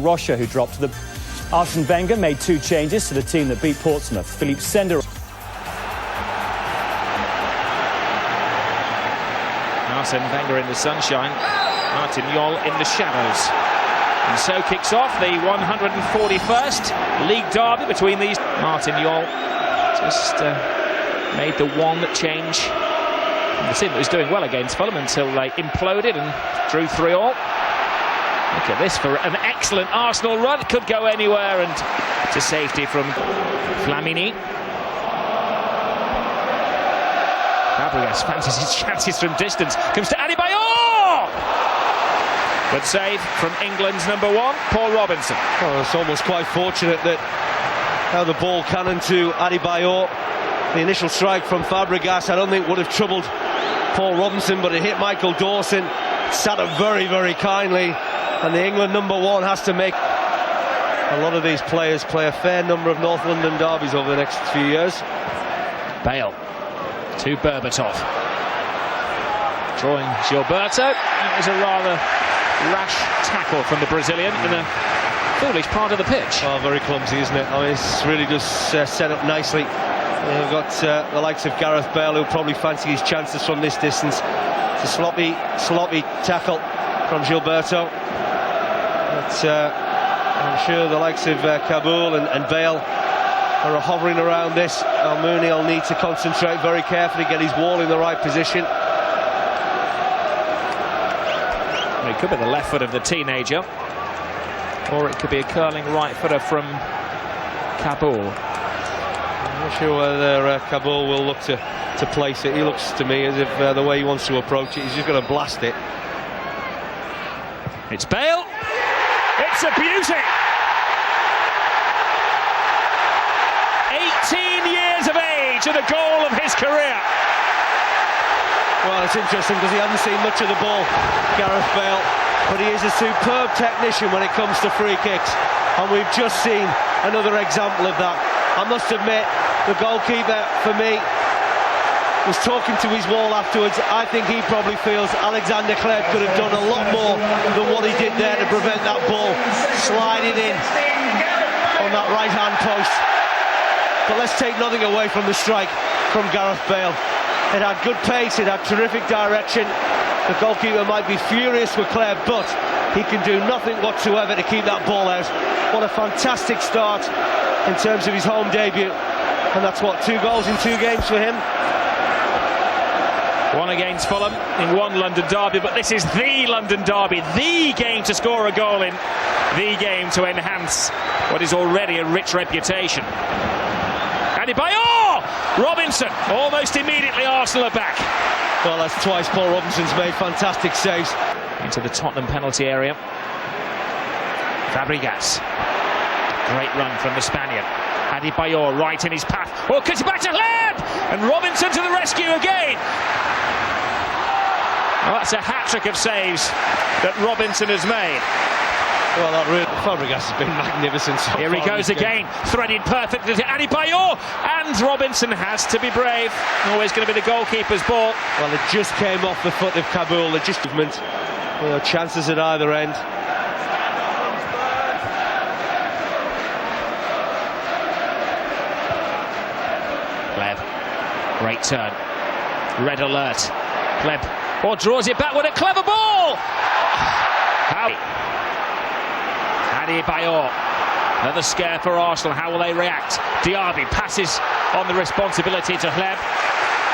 Rocha, who dropped to the... Arsene Wenger made 2 changes to the team that beat Portsmouth. Philippe Sender... Arsene Wenger in the sunshine, Martin Jol in the shadows. And so kicks off the 141st League derby between these. Martin Jol just made the one change from the team that was doing well against Fulham until they imploded and drew 3-all. Look at this for an excellent Arsenal run. Could go anywhere, and to safety from Flamini. Fàbregas fancies his chances from distance. Comes to Adebayor! Good save from England's number 1, Paul Robinson. Oh, it's almost quite fortunate that how the ball cannoned to Adebayor. The initial strike from Fàbregas I don't think would have troubled Paul Robinson, but it hit Micheal Dawson. Sat up very, very kindly, and the England number 1 has to make. A lot of these players play a fair number of North London derbies over the next few years. Bale to Berbatov, drawing Gilberto. It was a rather rash tackle from the Brazilian in a foolish part of the pitch. Oh, very clumsy, isn't it? I mean, it's really just set up nicely. We've got the likes of Gareth Bale, who'll probably fancy his chances from this distance. It's a sloppy tackle from Gilberto. But I'm sure the likes of Kaboul and Bale are hovering around this. Almunia will need to concentrate very carefully, get his wall in the right position. Well, it could be the left foot of the teenager, or it could be a curling right footer from Kaboul. I'm not sure whether Kaboul will look to place it. He looks to me as if the way he wants to approach it, he's just going to blast it. It's Bale. It's a beauty. 18 years of age and a goal of his career. Well, it's interesting because he hasn't seen much of the ball, Gareth Bale, but he is a superb technician when it comes to free kicks, and we've just seen another example of that. I must admit, the goalkeeper, for me, was talking to his wall afterwards. I think he probably feels Aleksandr Hleb could have done a lot more than what he did there to prevent that ball sliding in on that right-hand post. But let's take nothing away from the strike from Gareth Bale. It had good pace, it had terrific direction. The goalkeeper might be furious with Hleb, but he can do nothing whatsoever to keep that ball out. What a fantastic start in terms of his home debut. And that's what, 2 goals in 2 games for him? 1 against Fulham in 1 London derby, but this is the London derby, the game to score a goal in, the game to enhance what is already a rich reputation. Adebayor! Robinson, almost immediately Arsenal are back. Well, that's twice Paul Robinson's made fantastic saves. Into the Tottenham penalty area. Fàbregas. Great run from the Spaniard. Adebayor right in his path. Oh, cuts it back to Hleb! And Robinson to the rescue again. Well, that's a hat-trick of saves that Robinson has made. Well, that really, Fàbregas has been magnificent so Here he goes again, threaded perfectly to Adebayor, and Robinson has to be brave. Always going to be the goalkeeper's ball. Well, it just came off the foot of Kaboul. It just movement. You know, chances at either end. Hleb, great turn. Red alert. Hleb, draws it back with a clever ball. Adebayor, another scare for Arsenal. How will they react? Diaby passes on the responsibility to Hleb.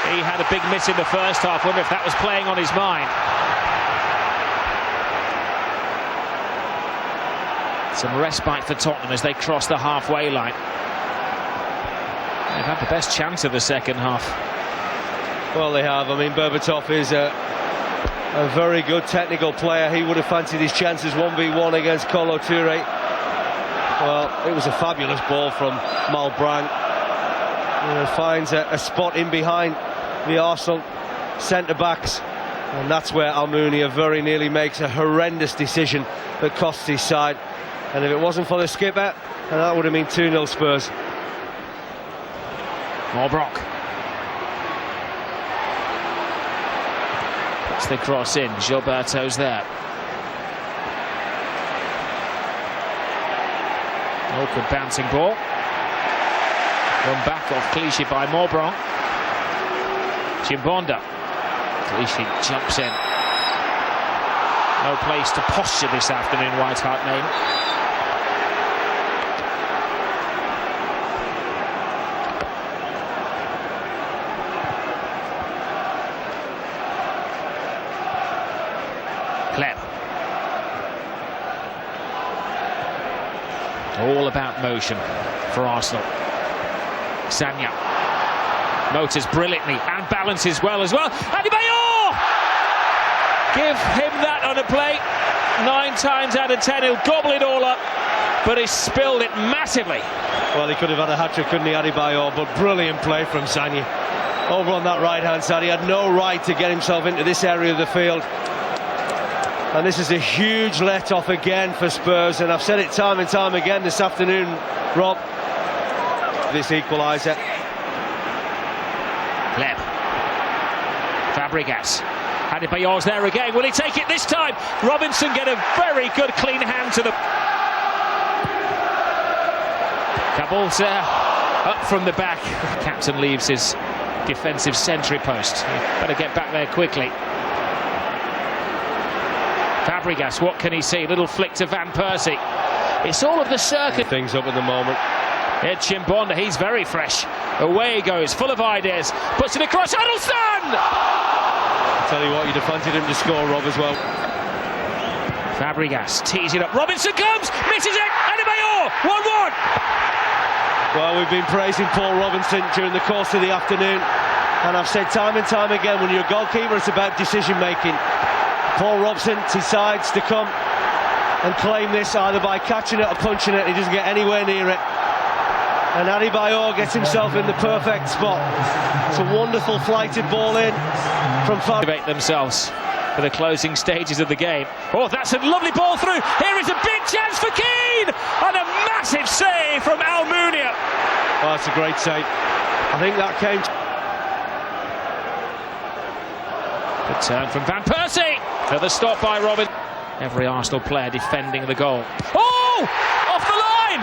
He had a big miss in the first half. Wonder if that was playing on his mind. Some respite for Tottenham as they cross the halfway line. They've had the best chance of the second half. Well, they have. I mean, Berbatov is a very good technical player. He would have fancied his chances 1v1 against Kolo Touré. Well, it was a fabulous ball from Malbranque. Finds a spot in behind the Arsenal centre-backs, and that's where Almunia very nearly makes a horrendous decision that costs his side. And if it wasn't for the skipper, that would have been 2-0 Spurs. Malbranque. Puts the cross in. Gilberto's there. Awkward bouncing ball. Run back off Clichy by Malbranque. Chimbonba. Clichy jumps in. No place to posture this afternoon, White Hart Lane. Hleb. All about motion for Arsenal. Sagna motors brilliantly and balances well as well. Adebayor! Give him that on a plate. 9 times out of 10 he'll gobble it all up, but he spilled it massively. Well, he could have had a hat-trick, couldn't he, Adebayor? But brilliant play from Sagna. Over on that right-hand side, he had no right to get himself into this area of the field. And this is a huge let-off again for Spurs, and I've said it time and time again this afternoon, Rob. This equaliser. Hleb. Fàbregas. Adebayor's there again. Will he take it this time? Robinson get a very good clean hand to the... Kabul's up from the back. Captain leaves his defensive sentry post. Better get back there quickly. Fàbregas, what can he see? Little flick to Van Persie. It's all of the circuit. Things up at the moment. Here Chimbonba, he's very fresh. Away he goes, full of ideas. Puts it across, Huddlestone! I'll tell you what, you'd have fancied him to score, Rob, as well. Fàbregas tees it up. Robinson comes, misses it. Adebayor, 1-1. Well, we've been praising Paul Robinson during the course of the afternoon, and I've said time and time again, when you're a goalkeeper, it's about decision-making. Paul Robinson decides to come and claim this either by catching it or punching it. He doesn't get anywhere near it. And Adebayor gets himself in the perfect spot. It's a wonderful flighted ball in from Fàbregas themselves for the closing stages of the game. Oh, that's a lovely ball through. Here is a big chance for Keane! And a massive save from Almunia. Oh, that's a great save. I think that came... Good turn from Van Persie. Another stop by Robin. Every Arsenal player defending the goal. Oh! Off the line!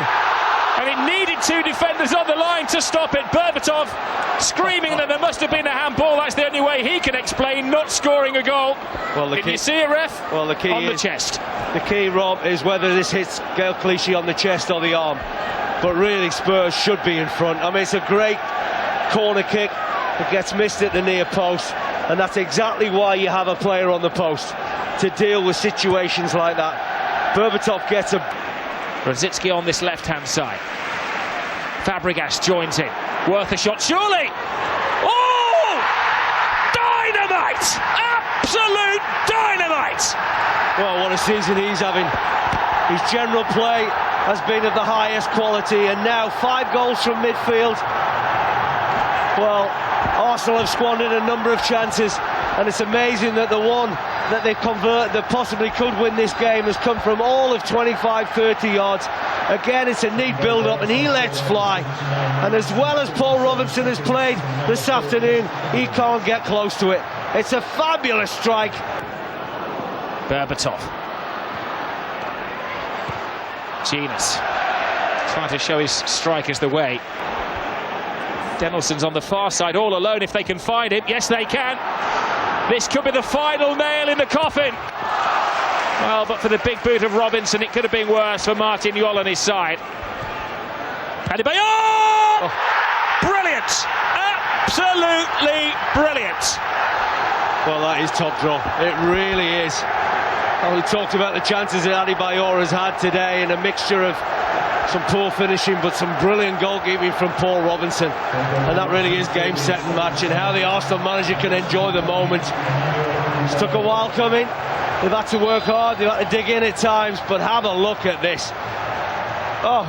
And it needed 2 defenders on the line to stop it. Berbatov screaming that there must have been a handball. That's the only way he can explain not scoring a goal. Well, Did you see a ref? Well, the key on is, the chest. The key, Rob, is whether this hits Gaël Clichy on the chest or the arm. But really, Spurs should be in front. I mean, it's a great corner kick. It gets missed at the near post. And that's exactly why you have a player on the post, to deal with situations like that. Berbatov gets a... Rosický on this left-hand side. Fàbregas joins in. Worth a shot, surely! Oh! Dynamite! Absolute dynamite! Well, what a season he's having. His general play has been of the highest quality, and now 5 goals from midfield. Well, Arsenal have squandered a number of chances, and it's amazing that the one that they convert that possibly could win this game has come from all of 25-30 yards. Again, it's a neat build-up, and he lets fly. And as well as Paul Robinson has played this afternoon, he can't get close to it. It's a fabulous strike. Berbatov. Jenas trying to show his strikers the way. Denilson's on the far side, all alone if they can find him. Yes, they can. This could be the final nail in the coffin. Well, but for the big boot of Robinson, it could have been worse for Martin Jol on his side. Adebayor! Oh. Brilliant! Absolutely brilliant! Well, that is top draw. It really is. Well, we talked about the chances that Adebayor has had today, and a mixture of some poor finishing but some brilliant goalkeeping from Paul Robinson, and that really is game, set and match, and how the Arsenal manager can enjoy the moment. It took a while coming. They've had to work hard, they've had to dig in at times, but have a look at this. Oh.